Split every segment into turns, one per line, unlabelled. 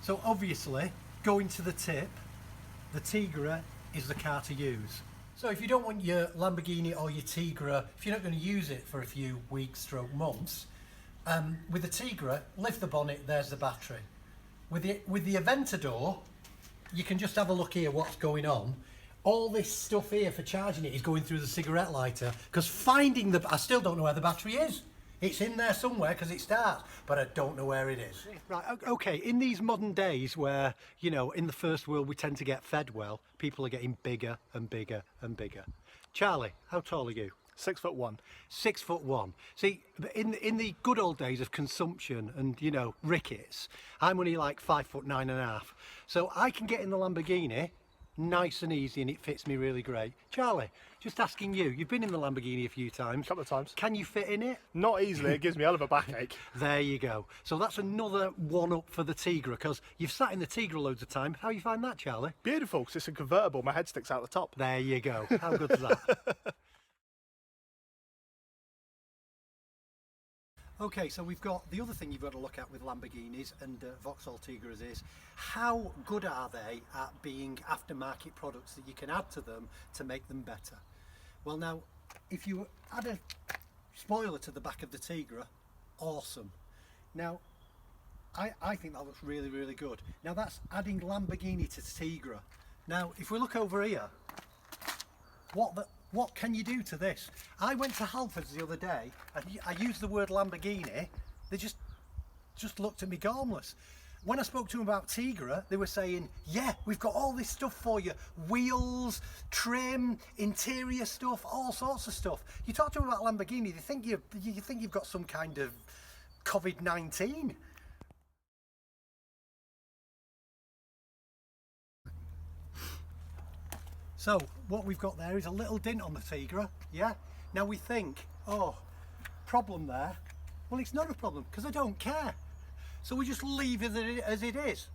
So obviously, going to the tip, the Tigra is the car to use. So if you don't want your Lamborghini or your Tigra, if you're not going to use it for a few weeks stroke months, with the Tigra, lift the bonnet, there's the battery. With the Aventador, you can just have a look here what's going on. All this stuff here for charging it is going through the cigarette lighter, because finding I still don't know where the battery is. It's in there somewhere because it starts, but I don't know where it is. Right, okay, in these modern days where, you know, in the first world we tend to get fed well, people are getting bigger and bigger and bigger. Charlie, how tall are you?
6'1".
6'1". See, in the good old days of consumption and, you know, rickets, I'm only like 5'9½". So I can get in the Lamborghini nice and easy and it fits me really great. Charlie, just asking you, you've been in the Lamborghini a few times.
A couple of times.
Can you fit in it?
Not easily, it gives me a hell of a backache.
There you go. So that's another one up for the Tigra, because you've sat in the Tigra loads of time. How you find that, Charlie?
Beautiful, because it's a convertible, my head sticks out the top.
There you go. How good is that? Okay, so we've got the other thing you've got to look at with Lamborghinis and Vauxhall Tigras is how good are they at being aftermarket products that you can add to them to make them better. Well now, if you add a spoiler to the back of the Tigra, awesome. Now, I think that looks really, really good. Now that's adding Lamborghini to Tigra. Now, if we look over here, what can you do to this? I went to Halfords the other day and I used the word Lamborghini. They just looked at me gormless. When I spoke to them about Tigra, they were saying, yeah, we've got all this stuff for you. Wheels, trim, interior stuff, all sorts of stuff. You talk to them about Lamborghini, they think you think you've got some kind of COVID-19. So what we've got there is a little dint on the Tigra, yeah? Now we think, oh, problem there. Well, it's not a problem because I don't care. So we just leave it as it is.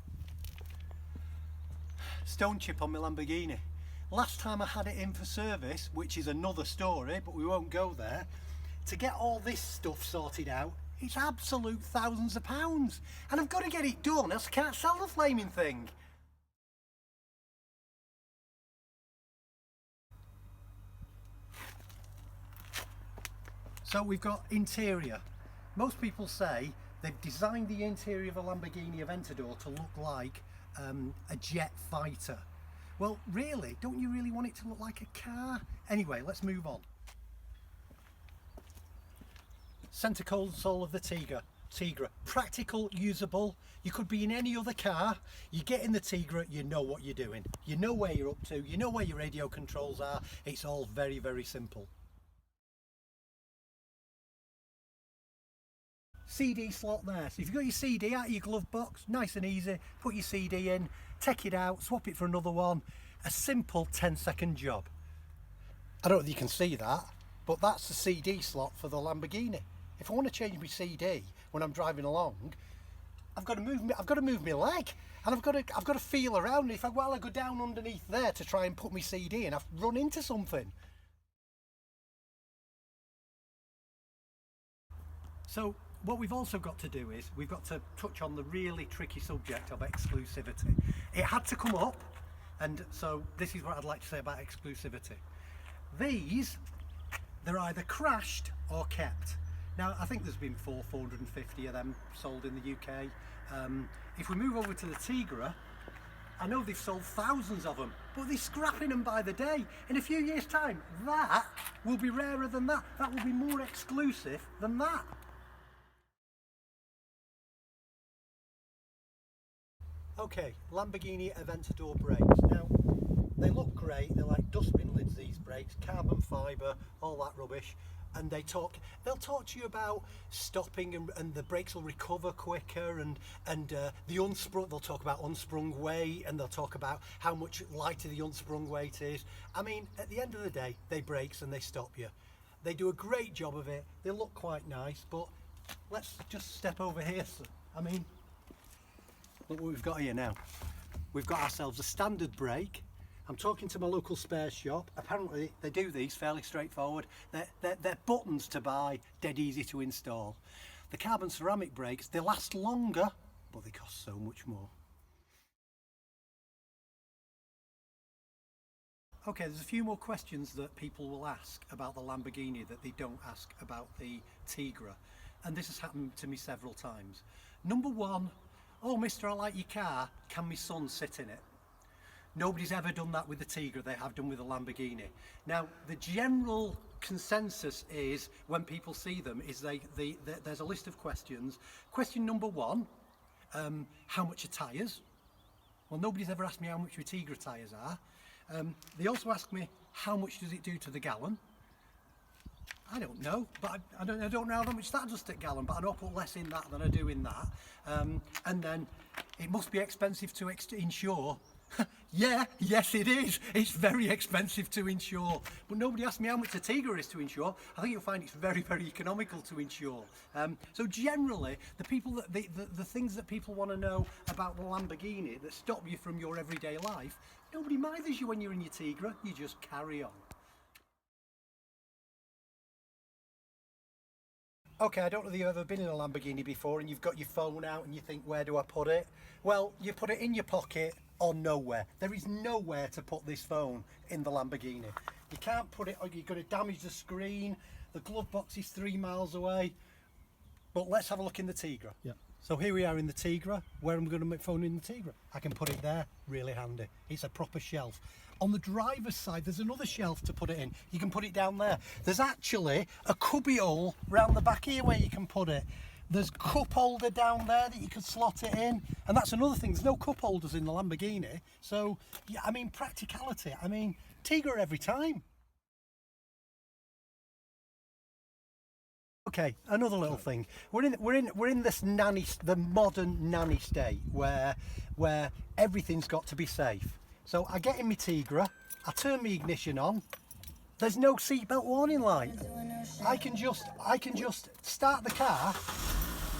Stone chip on my Lamborghini. Last time I had it in for service, which is another story, but we won't go there, to get all this stuff sorted out, it's absolute thousands of pounds. And I've got to get it done, else I can't sell the flaming thing. So we've got interior. Most people say they've designed the interior of a Lamborghini Aventador to look like a jet fighter. Well, really, don't you really want it to look like a car? Anyway, let's move on. Centre console of the Tigra. Practical, usable. You could be in any other car. You get in the Tigra, you know what you're doing. You know where you're up to. You know where your radio controls are. It's all very, very simple. CD slot there, so if you've got your CD out of your glove box, nice and easy, put your CD in, take it out, swap it for another one. A simple 10-second job. I don't know if you can see that, but that's the CD slot for the Lamborghini. If I want to change my CD when I'm driving along, I've got to move my leg, and I've got to feel around. If I go down underneath there to try and put my CD in, I've run into something. So what we've also got to do is we've got to touch on the really tricky subject of exclusivity. It had to come up, and so this is what I'd like to say about exclusivity. These, they're either crashed or kept. Now I think there's been 450 of them sold in the UK. If we move over to the Tigra, I know they've sold thousands of them, but they're scrapping them by the day. In a few years' time, that will be rarer than that. That will be more exclusive than that. Okay, Lamborghini Aventador brakes. Now, they look great. They're like dustbin lids, these brakes, carbon fibre, all that rubbish. And they'll talk to you about stopping and the brakes will recover quicker and the unsprung, they'll talk about unsprung weight, and they'll talk about how much lighter the unsprung weight is. I mean, at the end of the day, they brakes and they stop you. They do a great job of it. They look quite nice, but let's just step over here. I mean, look what we've got here now. We've got ourselves a standard brake. I'm talking to my local spare shop. Apparently they do these fairly straightforward. They're buttons to buy, dead easy to install. The carbon ceramic brakes, they last longer, but they cost so much more. Okay, there's a few more questions that people will ask about the Lamborghini that they don't ask about the Tigra. And this has happened to me several times. Number one, oh mister, I like your car, can my son sit in it? Nobody's ever done that with the Tigra, they have done with the Lamborghini. Now, the general consensus is, when people see them, is there's a list of questions. Question number one, how much are tyres? Well, nobody's ever asked me how much my Tigra tyres are. They also ask me, how much does it do to the gallon? I don't know, but I don't know how much that does to a gallon, but I know I put less in that than I do in that. And then, it must be expensive to insure. Yeah, yes it is. It's very expensive to insure. But nobody asked me how much a Tigra is to insure. I think you'll find it's very, very economical to insure. So generally, the things that people want to know about the Lamborghini that stop you from your everyday life, nobody minders you when you're in your Tigra. You just carry on. Okay, I don't know if you've ever been in a Lamborghini before and you've got your phone out and you think, where do I put it? Well, you put it in your pocket or nowhere. There is nowhere to put this phone in the Lamborghini. You can't put it, or you're going to damage the screen. The glove box is 3 miles away. But let's have a look in the Tigra.
Yeah.
So here we are in the Tigra. Where am I going to make phone in the Tigra? I can put it there, really handy. It's a proper shelf. On the driver's side, there's another shelf to put it in. You can put it down there. There's actually a cubby hole round the back here where you can put it. There's cup holder down there that you could slot it in. And that's another thing, there's no cup holders in the Lamborghini. So, yeah, I mean, practicality. I mean, Tigra every time. Okay, another little thing. We're in this the modern nanny state where everything's got to be safe. So I get in my Tigra, I turn my ignition on. There's no seatbelt warning light. I can just start the car,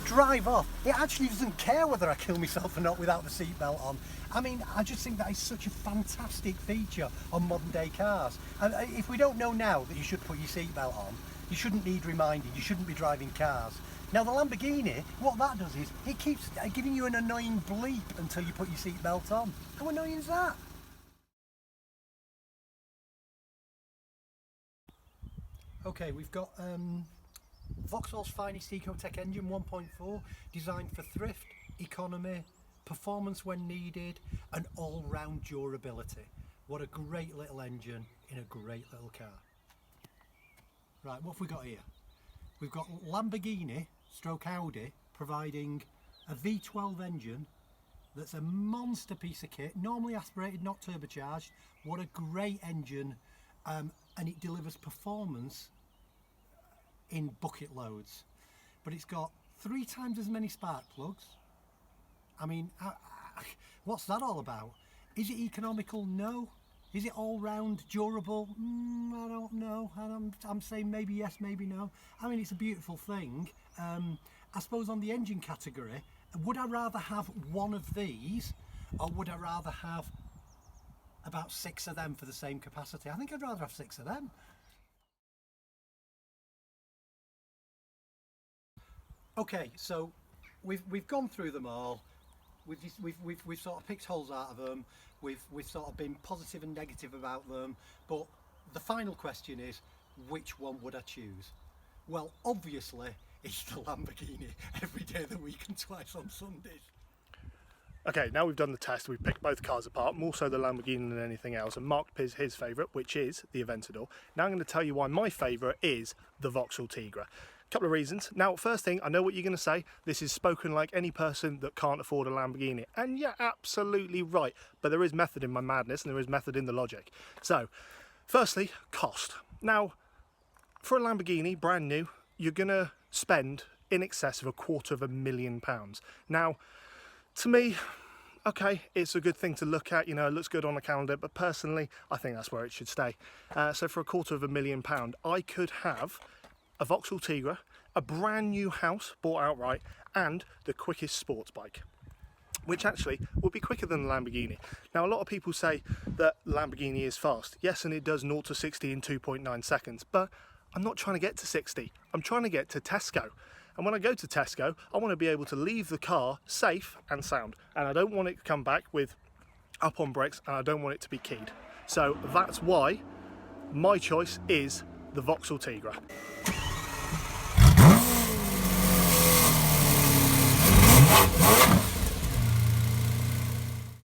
drive off. It actually doesn't care whether I kill myself or not without the seatbelt on. I mean, I just think that is such a fantastic feature on modern day cars. And if we don't know now that you should put your seatbelt on, you shouldn't need reminding, you shouldn't be driving cars. Now the Lamborghini, what that does is, it keeps giving you an annoying bleep until you put your seatbelt on. How annoying is that? Okay, we've got Vauxhall's finest Ecotech engine 1.4, designed for thrift, economy, performance when needed, and all-round durability. What a great little engine in a great little car. Right, what have we got here? We've got Lamborghini stroke Audi providing a V12 engine that's a monster piece of kit, normally aspirated, not turbocharged. What a great engine, and it delivers performance in bucket loads. But it's got 3 times as many spark plugs. I mean, what's that all about? Is it economical? No. Is it all round durable? I don't know. I'm saying maybe yes, maybe no. I mean, it's a beautiful thing. I suppose on the engine category, would I rather have one of these, or would I rather have about 6 of them for the same capacity? I think I'd rather have 6 of them. Okay, so we've gone through them all. We've sort of picked holes out of them. We've sort of been positive and negative about them. But the final question is, which one would I choose? Well, obviously, it's the Lamborghini every day of the week and twice on Sundays.
Okay, now we've done the test, we've picked both cars apart, more so the Lamborghini than anything else, and Mark picked his favourite, which is the Aventador. Now I'm going to tell you why my favourite is the Vauxhall Tigra. Couple of reasons. Now, first thing, I know what you're going to say. This is spoken like any person that can't afford a Lamborghini. And you're absolutely right. But there is method in my madness and there is method in the logic. So, firstly, cost. Now, for a Lamborghini, brand new, you're going to spend in excess of £250,000. Now, to me, okay, it's a good thing to look at, you know, it looks good on the calendar, but personally, I think that's where it should stay. So for £250,000, I could have a Vauxhall Tigra, a brand new house bought outright, and the quickest sports bike, which actually would be quicker than the Lamborghini. Now, a lot of people say that Lamborghini is fast. Yes, and it does 0 to 60 in 2.9 seconds, but I'm not trying to get to 60. I'm trying to get to Tesco. And when I go to Tesco, I want to be able to leave the car safe and sound. And I don't want it to come back with up on brakes, and I don't want it to be keyed. So that's why my choice is the Vauxhall Tigra.